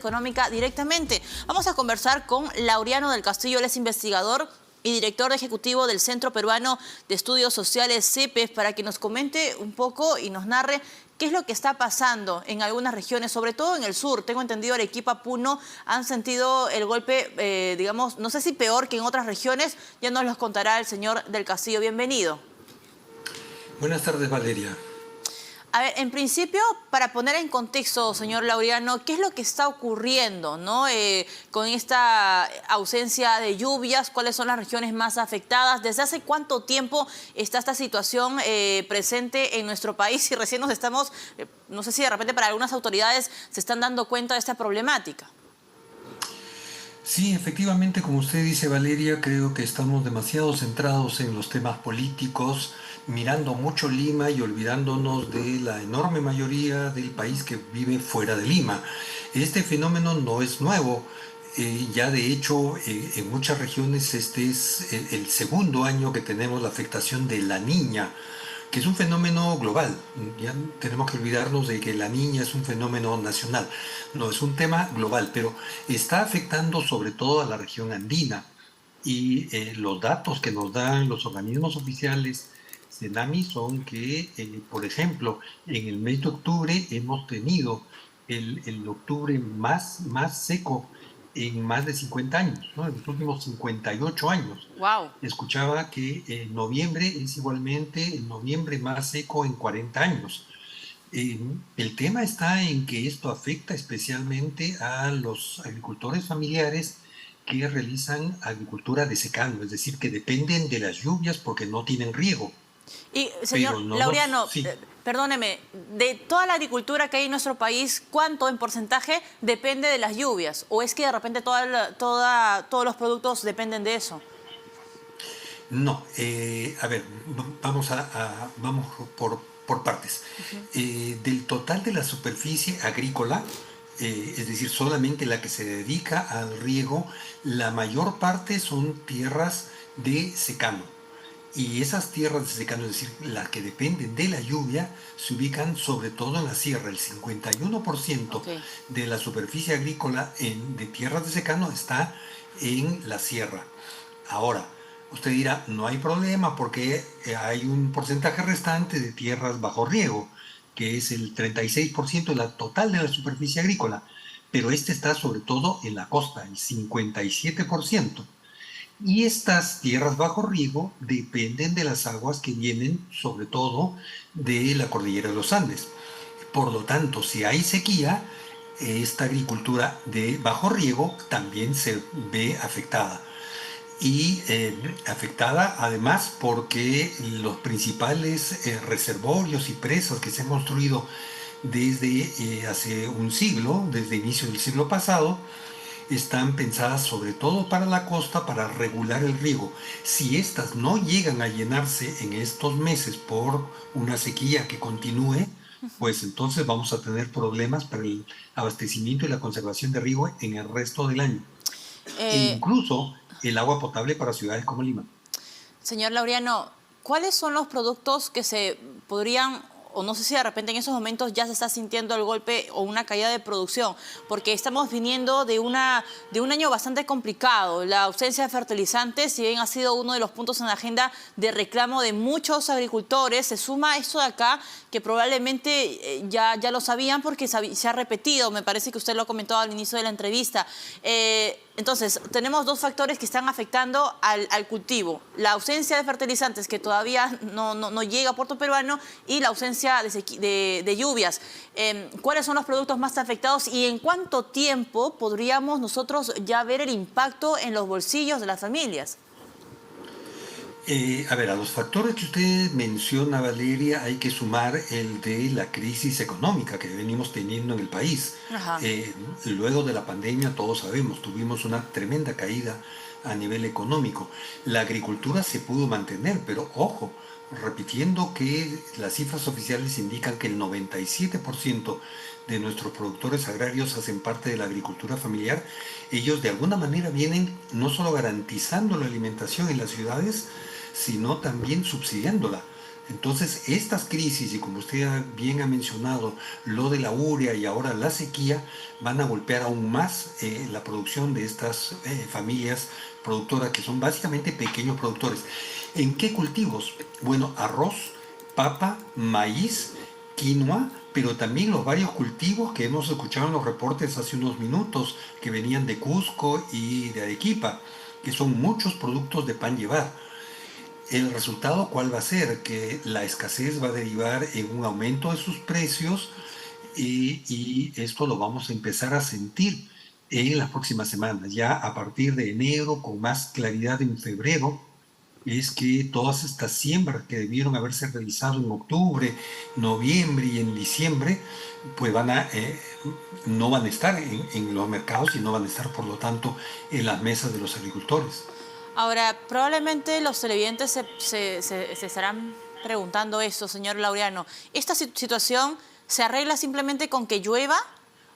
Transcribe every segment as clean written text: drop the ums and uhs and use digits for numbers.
Económica directamente. Vamos a conversar con Laureano del Castillo, él es investigador y director ejecutivo del Centro Peruano de Estudios Sociales, CEPES, para que nos comente un poco y nos narre qué es lo que está pasando en algunas regiones, sobre todo en el sur. Tengo entendido Arequipa, Puno, han sentido el golpe, digamos, no sé si peor que en otras regiones, ya nos los contará el señor del Castillo. Bienvenido. Buenas tardes, Valeria. A ver, en principio, para poner en contexto, señor Laureano, ¿qué es lo que está ocurriendo, ¿no? Con esta ausencia de lluvias? ¿Cuáles son las regiones más afectadas? ¿Desde hace cuánto tiempo está esta situación presente en nuestro país? Y recién nos estamos, no sé si de repente para algunas autoridades se están dando cuenta de esta problemática. Sí, efectivamente, como usted dice, Valeria, creo que estamos demasiado centrados en los temas políticos, mirando mucho Lima y olvidándonos de la enorme mayoría del país que vive fuera de Lima. Este fenómeno no es nuevo. Ya de hecho, en muchas regiones este es el segundo año que tenemos la afectación de la Niña, que es un fenómeno global. Ya tenemos que olvidarnos de que la Niña es un fenómeno nacional. No, es un tema global, pero está afectando sobre todo a la región andina. Y los datos que nos dan los organismos oficiales CENAMI son que, por ejemplo, en el mes de octubre hemos tenido el octubre más seco en más de 50 años, ¿no? En los últimos 58 años. Wow. Escuchaba que noviembre es igualmente el noviembre más seco en 40 años. El tema está en que esto afecta especialmente a los agricultores familiares que realizan agricultura de secano, es decir, que dependen de las lluvias porque no tienen riego. Y, señor Pero no Laureano, sí. perdóneme, de toda la agricultura que hay en nuestro país, ¿cuánto en porcentaje depende de las lluvias? ¿O es que de repente todos los productos dependen de eso? No, a ver, vamos por partes. Del total de la superficie agrícola, es decir, solamente la que se dedica al riego, la mayor parte son tierras de secano. Y esas tierras de secano, es decir, las que dependen de la lluvia, se ubican sobre todo en la sierra. El 51% Okay. de la superficie agrícola de tierras de secano está en la sierra. Ahora, usted dirá, no hay problema porque hay un porcentaje restante de tierras bajo riego, que es el 36% de la total de la superficie agrícola, pero este está sobre todo en la costa, el 57%. Y estas tierras bajo riego dependen de las aguas que vienen sobre todo de la cordillera de los Andes. Por lo tanto, si hay sequía, esta agricultura de bajo riego también se ve afectada. Y afectada además porque los principales reservorios y presas que se han construido desde hace un siglo, desde inicio del siglo pasado, están pensadas sobre todo para la costa para regular el riego. Si estas no llegan a llenarse en estos meses por una sequía que continúe, pues entonces vamos a tener problemas para el abastecimiento y la conservación de riego en el resto del año. E Eh, incluso el agua potable para ciudades como Lima. Señor Laureano, ¿cuáles son los productos que se podrían, o no sé si de repente en esos momentos ya se está sintiendo el golpe o una caída de producción? Porque estamos viniendo de un año bastante complicado. La ausencia de fertilizantes, si bien ha sido uno de los puntos en la agenda de reclamo de muchos agricultores, se suma esto de acá que probablemente ya lo sabían porque se ha repetido. Me parece que usted lo comentó al inicio de la entrevista. Entonces, tenemos dos factores que están afectando al cultivo. La ausencia de fertilizantes, que todavía no llega a Puerto Peruano, y la ausencia de lluvias. ¿Cuáles son los productos más afectados y en cuánto tiempo podríamos nosotros ya ver el impacto en los bolsillos de las familias? A ver, a los factores que usted menciona, Valeria, hay que sumar el de la crisis económica que venimos teniendo en el país. Ajá. Luego de la pandemia, todos sabemos, tuvimos una tremenda caída a nivel económico. La agricultura se pudo mantener, pero ojo, repitiendo que las cifras oficiales indican que el 97% de nuestros productores agrarios hacen parte de la agricultura familiar. Ellos de alguna manera vienen no solo garantizando la alimentación en las ciudades, sino también subsidiándola. Entonces, estas crisis, y como usted bien ha mencionado, lo de la urea y ahora la sequía, van a golpear aún más la producción de estas familias productoras, que son básicamente pequeños productores. ¿En qué cultivos? Bueno, arroz, papa, maíz, quinoa, pero también los varios cultivos que hemos escuchado en los reportes hace unos minutos, que venían de Cusco y de Arequipa, que son muchos productos de pan llevar. ¿El resultado cuál va a ser? Que la escasez va a derivar en un aumento de sus precios y esto lo vamos a empezar a sentir en las próximas semanas. Ya a partir de enero, con más claridad en febrero, es que todas estas siembras que debieron haberse realizado en octubre, noviembre y en diciembre, pues no van a estar en los mercados y no van a estar, por lo tanto, en las mesas de los agricultores. Ahora, probablemente los televidentes se estarán preguntando eso, señor Laureano. ¿Esta situación se arregla simplemente con que llueva?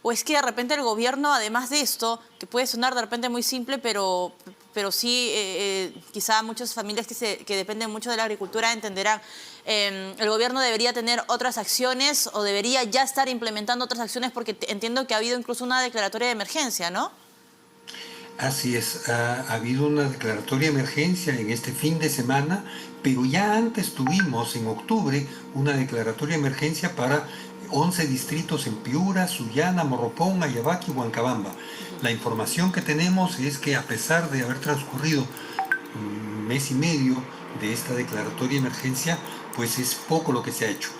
¿O es que de repente el gobierno, además de esto, que puede sonar de repente muy simple, pero sí, quizá muchas familias que dependen mucho de la agricultura entenderán, el gobierno debería tener otras acciones o debería ya estar implementando otras acciones porque entiendo que ha habido incluso una declaratoria de emergencia, ¿no? Así es, ha habido una declaratoria de emergencia en este fin de semana, pero ya antes tuvimos en octubre una declaratoria de emergencia para 11 distritos en Piura, Sullana, Morropón, Ayabaque y Huancabamba. La información que tenemos es que a pesar de haber transcurrido un mes y medio de esta declaratoria de emergencia, pues es poco lo que se ha hecho.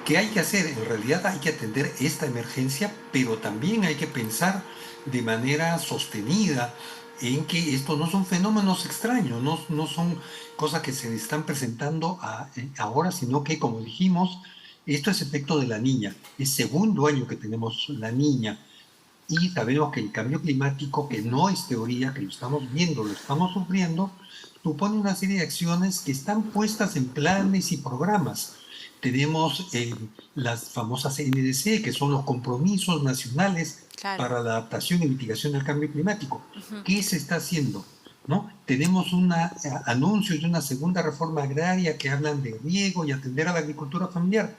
¿Qué hay que hacer? En realidad hay que atender esta emergencia, pero también hay que pensar de manera sostenida en que estos no son fenómenos extraños, no son cosas que se están presentando ahora, sino que, como dijimos, esto es efecto de la niña. Es segundo año que tenemos la niña y sabemos que el cambio climático, que no es teoría, que lo estamos viendo, lo estamos sufriendo, supone una serie de acciones que están puestas en planes y programas. Tenemos las famosas NDC, que son los compromisos nacionales Claro. para la adaptación y mitigación del cambio climático. ¿Qué se está haciendo? ¿No? Tenemos anuncios de una segunda reforma agraria que hablan de riego y atender a la agricultura familiar.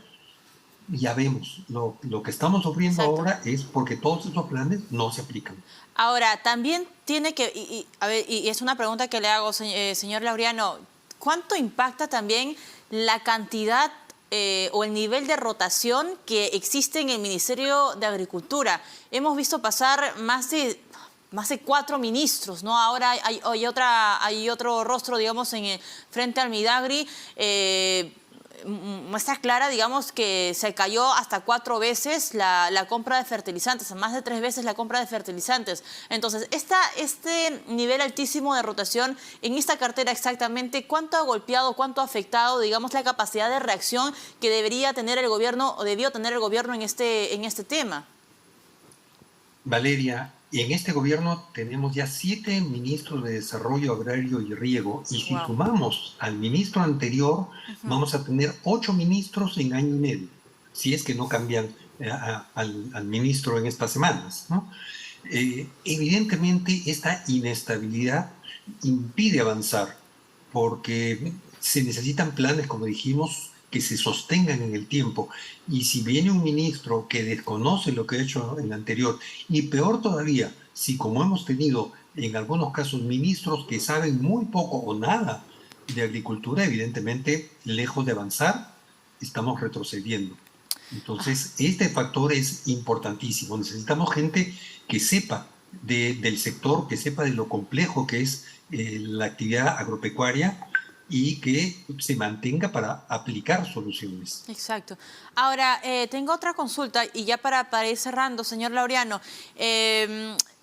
Ya vemos, lo que estamos sufriendo Exacto. ahora es porque todos esos planes no se aplican. Ahora, también tiene que, a ver, y es una pregunta que le hago, señor Laureano, ¿cuánto impacta también la cantidad o el nivel de rotación que existe en el Ministerio de Agricultura? Hemos visto pasar más de 4 ministros, ¿no? Ahora hay otro rostro, digamos, frente al Midagri. Muestra clara, digamos, que se cayó hasta 4 veces la compra de fertilizantes, más de 3 veces la compra de fertilizantes. Entonces, este nivel altísimo de rotación en esta cartera exactamente, ¿cuánto ha golpeado, cuánto ha afectado, digamos, la capacidad de reacción que debería tener el gobierno o debió tener el gobierno en este tema? Valeria, en este gobierno tenemos ya 7 ministros de Desarrollo Agrario y Riego, y si Wow. sumamos al ministro anterior, vamos a tener 8 ministros en año y medio, si es que no cambian al ministro en estas semanas, ¿no? Evidentemente, esta inestabilidad impide avanzar, porque se necesitan planes, como dijimos, que se sostengan en el tiempo. Y si viene un ministro que desconoce lo que ha hecho en el anterior, y peor todavía, si como hemos tenido en algunos casos ministros que saben muy poco o nada de agricultura, evidentemente, lejos de avanzar, estamos retrocediendo. Entonces, este factor es importantísimo. Necesitamos gente que sepa del sector, que sepa de lo complejo que es la actividad agropecuaria y que se mantenga para aplicar soluciones. Exacto. Ahora, tengo otra consulta y ya para ir cerrando, señor Laureano.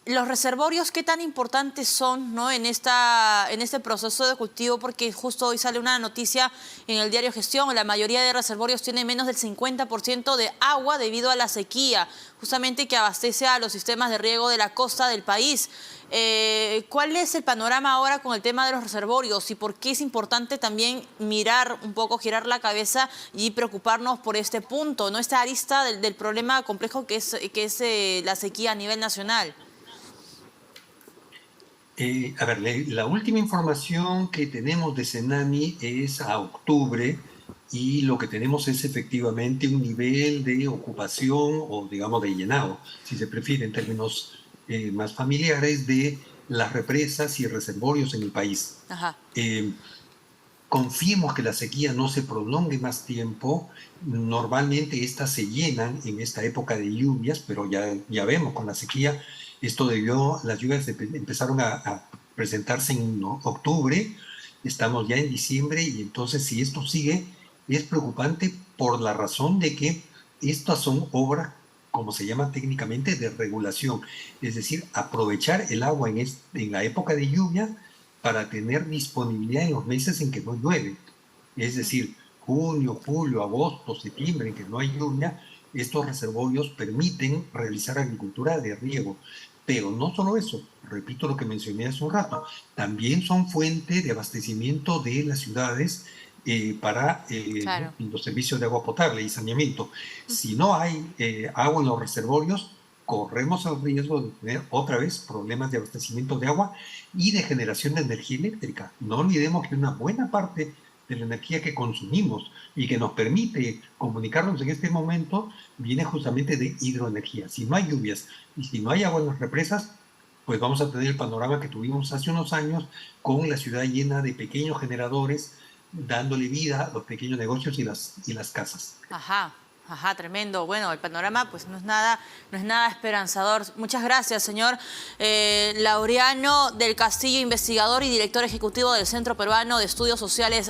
Los reservorios, ¿qué tan importantes son, ¿no? en este proceso de cultivo? Porque justo hoy sale una noticia en el diario Gestión, la mayoría de reservorios tienen menos del 50% de agua debido a la sequía, justamente que abastece a los sistemas de riego de la costa del país. ¿Cuál es el panorama ahora con el tema de los reservorios y por qué es importante también mirar un poco, girar la cabeza y preocuparnos por este punto, ¿no? Esta arista del problema complejo que es la sequía a nivel nacional? A ver, la última información que tenemos de Senami es a octubre y lo que tenemos es efectivamente un nivel de ocupación o digamos de llenado, si se prefiere en términos más familiares, de las represas y reservorios en el país. Ajá. Confiemos que la sequía no se prolongue más tiempo. Normalmente estas se llenan en esta época de lluvias, pero ya vemos con la sequía, las lluvias empezaron a presentarse en octubre, estamos ya en diciembre y entonces si esto sigue es preocupante por la razón de que estas son obras, como se llama técnicamente, de regulación, es decir, aprovechar el agua en la época de lluvia para tener disponibilidad en los meses en que no llueve. Es decir, junio, julio, agosto, septiembre, en que no hay lluvia, estos reservorios permiten realizar agricultura de riego. Pero no solo eso, repito lo que mencioné hace un rato, también son fuente de abastecimiento de las ciudades para Claro. los servicios de agua potable y saneamiento. Si no hay agua en los reservorios, corremos el riesgo de tener otra vez problemas de abastecimiento de agua y de generación de energía eléctrica. No olvidemos que una buena parte de la energía que consumimos y que nos permite comunicarnos en este momento viene justamente de hidroenergía. Si no hay lluvias y si no hay agua en las represas, pues vamos a tener el panorama que tuvimos hace unos años con la ciudad llena de pequeños generadores dándole vida a los pequeños negocios y las casas. Ajá, ajá, tremendo. Bueno, el panorama pues no es nada esperanzador. Muchas gracias, señor Laureano del Castillo, investigador y director ejecutivo del Centro Peruano de Estudios Sociales